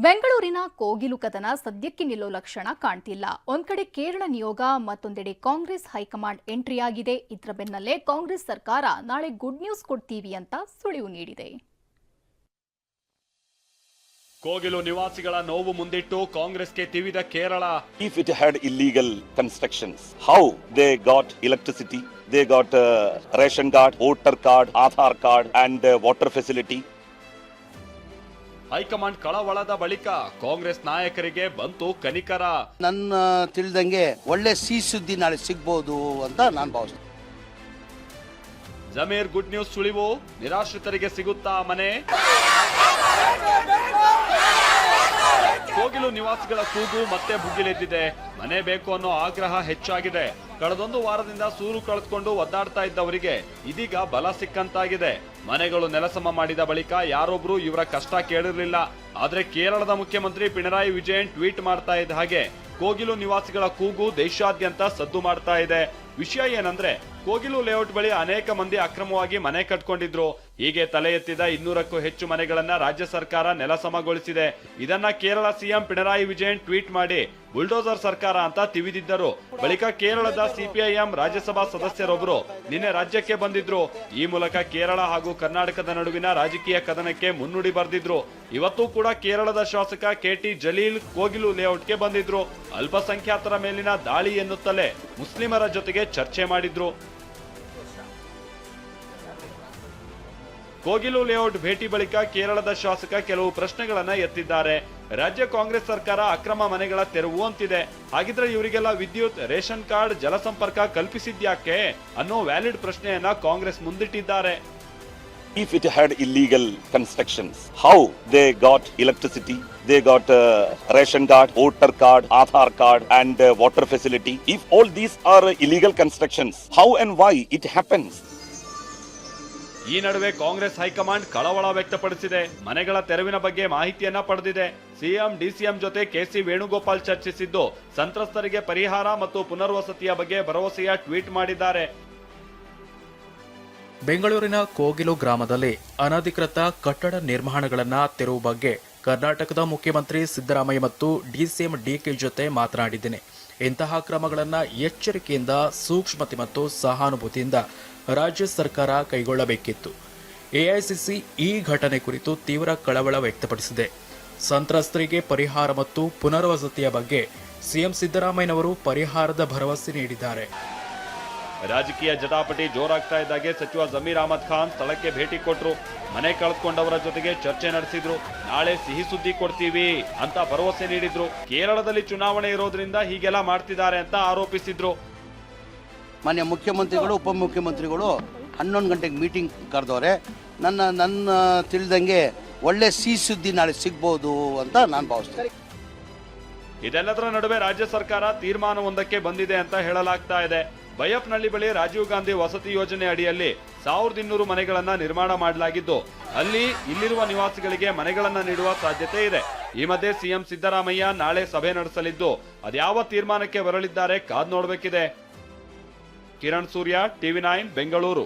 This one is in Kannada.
ಬೆಂಗಳೂರಿನ ಕೋಗಿಲು ಕದನ ಸದ್ಯಕ್ಕೆ ನಿಲ್ಲೋ ಲಕ್ಷಣ ಕಾಣ್ತಿಲ್ಲ. ಒಂದ್ ಕಡೆ ಕೇರಳ ನಿಯೋಗ, ಮತ್ತೊಂದೆಡೆ ಕಾಂಗ್ರೆಸ್ ಹೈಕಮಾಂಡ್ ಎಂಟ್ರಿಯಾಗಿದೆ. ಇದರ ಬೆನ್ನಲ್ಲೇ ಕಾಂಗ್ರೆಸ್ ಸರ್ಕಾರ ನಾಳೆ ಗುಡ್ ನ್ಯೂಸ್ ಕೊಡ್ತೀವಿ ಅಂತ ಸುಳಿವು ನೀಡಿದೆ. ಕೋಗಿಲು ನಿವಾಸಿಗಳ ನೋವು ಮುಂದಿಟ್ಟು ಕಾಂಗ್ರೆಸ್ಗೆ ತಿವಿದ Kerala. If it had illegal constructions, how they got electricity, they got ration card, voter card, Aadhaar card and water facility. High command ಕಳವಳದ ಬಳಿಕ ಕಾಂಗ್ರೆಸ್ ನಾಯಕರಿಗೆ ಬಂತು ಕನಿಕರ. ನನ್ನ ತಿಳಿದಂಗೆ ಒಳ್ಳೆ ಸಿಹಿ ಸುದ್ದಿ ನಾಳೆ ಸಿಗಬಹುದು ಅಂತ ನಾನು ಭಾವಿಸ್ತೀನಿ. ಜಮೀರ್ ಗುಡ್ ನ್ಯೂಸ್ ಸುಳಿವು, ನಿರಾಶ್ರಿತರಿಗೆ ಸಿಗುತ್ತಾ ಮನೆ? ಕೋಗಿಲು ನಿವಾಸಿಗಳ ಕೂಗು ಮತ್ತೆ ಭುಗಿಲೆದ್ದಿದೆ. ಮನೆ ಬೇಕು ಅನ್ನೋ ಆಗ್ರಹ ಹೆಚ್ಚಾಗಿದೆ. ಕಳೆದೊಂದು ವಾರದಿಂದ ಸೂರು ಕಳೆದುಕೊಂಡು ಒದ್ದಾಡ್ತಾ ಇದ್ದವರಿಗೆ ಇದೀಗ ಬಲ ಸಿಕ್ಕಂತಾಗಿದೆ. ಮನೆಗಳು ನೆಲಸಮ ಮಾಡಿದ ಬಳಿಕ ಯಾರೊಬ್ರು ಇವರ ಕಷ್ಟ ಕೇಳಿರ್ಲಿಲ್ಲ. ಆದ್ರೆ ಕೇರಳದ ಮುಖ್ಯಮಂತ್ರಿ ಪಿಣರಾಯಿ ವಿಜಯನ್ ಟ್ವೀಟ್ ಮಾಡ್ತಾ ಇದ್ದ ಹಾಗೆ ಕೋಗಿಲು ನಿವಾಸಿಗಳ ಕೂಗು ದೇಶಾದ್ಯಂತ ಸದ್ದು ಮಾಡ್ತಾ ಇದೆ. ವಿಷಯ ಏನಂದ್ರೆ, ಕೋಗಿಲು ಲೇಔಟ್ ಬಳಿ ಅನೇಕ ಮಂದಿ ಅಕ್ರಮವಾಗಿ ಮನೆ ಕಟ್ಕೊಂಡಿದ್ರು. ಹೀಗೆ ತಲೆ ಎತ್ತಿದ 200ಕ್ಕೂ ಹೆಚ್ಚು ಮನೆಗಳನ್ನ ರಾಜ್ಯ ಸರ್ಕಾರ ನೆಲಸಮಗೊಳಿಸಿದೆ. ಇದನ್ನ ಕೇರಳ ಸಿಎಂ ಪಿಣರಾಯಿ ವಿಜಯನ್ ಟ್ವೀಟ್ ಮಾಡಿ ಬುಲ್ಡೋಸರ್ ಸರ್ಕಾರ ಅಂತ ತಿವಿದಿದ್ದರು. ಬಳಿಕ ಕೇರಳದ ಸಿಪಿಐಎಂ ರಾಜ್ಯಸಭಾ ಸದಸ್ಯರೊಬ್ಬರು ನಿನ್ನೆ ರಾಜ್ಯಕ್ಕೆ ಬಂದಿದ್ರು. ಈ ಮೂಲಕ ಕೇರಳ ಹಾಗೂ ಕರ್ನಾಟಕದ ನಡುವಿನ ರಾಜಕೀಯ ಕದನಕ್ಕೆ ಮುನ್ನುಡಿ ಬರೆದಿದ್ರು. ಇವತ್ತು ಕೂಡ ಕೇರಳದ ಶಾಸಕ ಕೆಟಿ ಜಲೀಲ್ ಕೋಗಿಲು ಲೇಔಟ್ಗೆ ಬಂದಿದ್ರು. ಅಲ್ಪಸಂಖ್ಯಾತರ ಮೇಲಿನ ದಾಳಿ ಎನ್ನುತ್ತಲೇ ಮುಸ್ಲಿಮರ ಜೊತೆಗೆ ಚರ್ಚೆ ಮಾಡಿದ್ರು. ಕೋಗಿಲು ಲೇಔಟ್ ಭೇಟಿ ಬಳಿಕ ಕೇರಳದ ಶಾಸಕ ಕೆಲವು ಪ್ರಶ್ನೆಗಳನ್ನ ಎತ್ತಿದ್ದಾರೆ. ರಾಜ್ಯ ಕಾಂಗ್ರೆಸ್ ಸರ್ಕಾರ ಅಕ್ರಮ ಮನೆಗಳ ತೆರವು ಅಂತಿದೆ. ಹಾಗಿದ್ರೆ ಇವರಿಗೆಲ್ಲ ವಿದ್ಯುತ್, ರೇಷನ್ ಕಾರ್ಡ್, ಜಲಸಂಪರ್ಕ ಕಲ್ಪಿಸಿದ್ಯಾಕೆ ಅನ್ನೋ ವ್ಯಾಲಿಡ್ ಪ್ರಶ್ನೆಯನ್ನ Congress ಮುಂದಿಟ್ಟಿದ್ದಾರೆ. If it had illegal constructions, how they got electricity, they got ration card, voter card, Aadhaar card and water facility. If all these are illegal constructions, how and why it happens? ಈ ನಡುವೆ ಕಾಂಗ್ರೆಸ್ ಹೈಕಮಾಂಡ್ ಕಳವಳ ವ್ಯಕ್ತಪಡಿಸಿದೆ. ಮನೆಗಳ ತೆರವಿನ ಬಗ್ಗೆ ಮಾಹಿತಿಯನ್ನ ಪಡೆದಿದೆ. ಸಿಎಂ, ಡಿಸಿಎಂ ಜೊತೆ ಕೆಸಿ ವೇಣುಗೋಪಾಲ್ ಚರ್ಚಿಸಿದ್ದು ಸಂತ್ರಸ್ತರಿಗೆ ಪರಿಹಾರ ಮತ್ತು ಪುನರ್ವಸತಿಯ ಬಗ್ಗೆ ಭರವಸೆಯ ಟ್ವೀಟ್ ಮಾಡಿದ್ದಾರೆ. ಬೆಂಗಳೂರಿನ ಕೋಗಿಲು ಗ್ರಾಮದಲ್ಲಿ ಅನಧಿಕೃತ ಕಟ್ಟಡ ನಿರ್ಮಾಣಗಳನ್ನು ತೆರವು ಬಗ್ಗೆ ಕರ್ನಾಟಕದ ಮುಖ್ಯಮಂತ್ರಿ ಸಿದ್ದರಾಮಯ್ಯ ಮತ್ತು ಡಿಸಿಎಂ ಡಿಕೆ ಜೊತೆ ಮಾತನಾಡಿದ್ದೇನೆ. ಇಂತಹ ಕ್ರಮಗಳನ್ನು ಎಚ್ಚರಿಕೆಯಿಂದ, ಸೂಕ್ಷ್ಮತೆ ಮತ್ತು ಸಹಾನುಭೂತಿಯಿಂದ ರಾಜ್ಯ ಸರ್ಕಾರ ಕೈಗೊಳ್ಳಬೇಕಿತ್ತು. ಎಐಸಿಸಿ ಈ ಘಟನೆ ಕುರಿತು ತೀವ್ರ ಕಳವಳ ವ್ಯಕ್ತಪಡಿಸಿದೆ. ಸಂತ್ರಸ್ತರಿಗೆ ಪರಿಹಾರ ಮತ್ತು ಪುನರ್ವಸತಿಯ ಬಗ್ಗೆ ಸಿಎಂ ಸಿದ್ದರಾಮಯ್ಯನವರು ಪರಿಹಾರದ ಭರವಸೆ ನೀಡಿದ್ದಾರೆ. ರಾಜಕೀಯ ಜಟಾಪಟಿ ಜೋರಾಗ್ತಾ ಇದ್ದಾಗೆ ಸಚಿವ ಜಮೀರ್ ಅಹಮದ್ ಖಾನ್ ಸ್ಥಳಕ್ಕೆ ಭೇಟಿ ಕೊಟ್ಟರು. ಮನೆ ಕಳೆದುಕೊಂಡವರ ಜೊತೆಗೆ ಚರ್ಚೆ ನಡೆಸಿದ್ರು. ನಾಳೆ ಸಿಹಿ ಸುದ್ದಿ ಕೊಡ್ತೀವಿ ಅಂತ ಭರವಸೆ ನೀಡಿದ್ರು. ಕೇರಳದಲ್ಲಿ ಚುನಾವಣೆ ಇರೋದ್ರಿಂದ ಹೀಗೆಲ್ಲ ಮಾಡ್ತಿದ್ದಾರೆ ಅಂತ ಆರೋಪಿಸಿದ್ರು. ಮಾನ್ಯ ಮುಖ್ಯಮಂತ್ರಿಗಳು, ಉಪಮುಖ್ಯಮಂತ್ರಿಗಳು 11 ಗಂಟೆಗೆ ಮೀಟಿಂಗ್ ಕರೆದವ್ರೆ. ನನ್ನ ತಿಳಿದಂಗೆ ಒಳ್ಳೆ ಸಿಹಿ ಸುದ್ದಿ ನಾಳೆ ಸಿಗಬಹುದು ಅಂತ ನಾನು ಭಾವಿಸ್ತೇನೆ. ಇದೆಲ್ಲದರ ನಡುವೆ ರಾಜ್ಯ ಸರ್ಕಾರ ತೀರ್ಮಾನವೊಂದಕ್ಕೆ ಬಂದಿದೆ ಅಂತ ಹೇಳಲಾಗ್ತಾ ಇದೆ. ಬೈಯಪ್ನಹಳ್ಳಿ ಬಳಿ ರಾಜೀವ್ ಗಾಂಧಿ ವಸತಿ ಯೋಜನೆ ಅಡಿಯಲ್ಲಿ 1200 ಮನೆಗಳನ್ನ ನಿರ್ಮಾಣ ಮಾಡಲಾಗಿದ್ದು, ಅಲ್ಲಿ ಇಲ್ಲಿರುವ ನಿವಾಸಿಗಳಿಗೆ ಮನೆಗಳನ್ನ ನೀಡುವ ಸಾಧ್ಯತೆ ಇದೆ. ಈ ಮಧ್ಯೆ ಸಿಎಂ ಸಿದ್ದರಾಮಯ್ಯ ನಾಳೆ ಸಭೆ ನಡೆಸಲಿದ್ದು, ಅದ್ಯಾವ ತೀರ್ಮಾನಕ್ಕೆ ಬರಲಿದ್ದಾರೆ ಕಾದ್ ನೋಡಬೇಕಿದೆ. ಕಿರಣ್ ಸೂರ್ಯ, ಟಿವಿ9 ಬೆಂಗಳೂರು.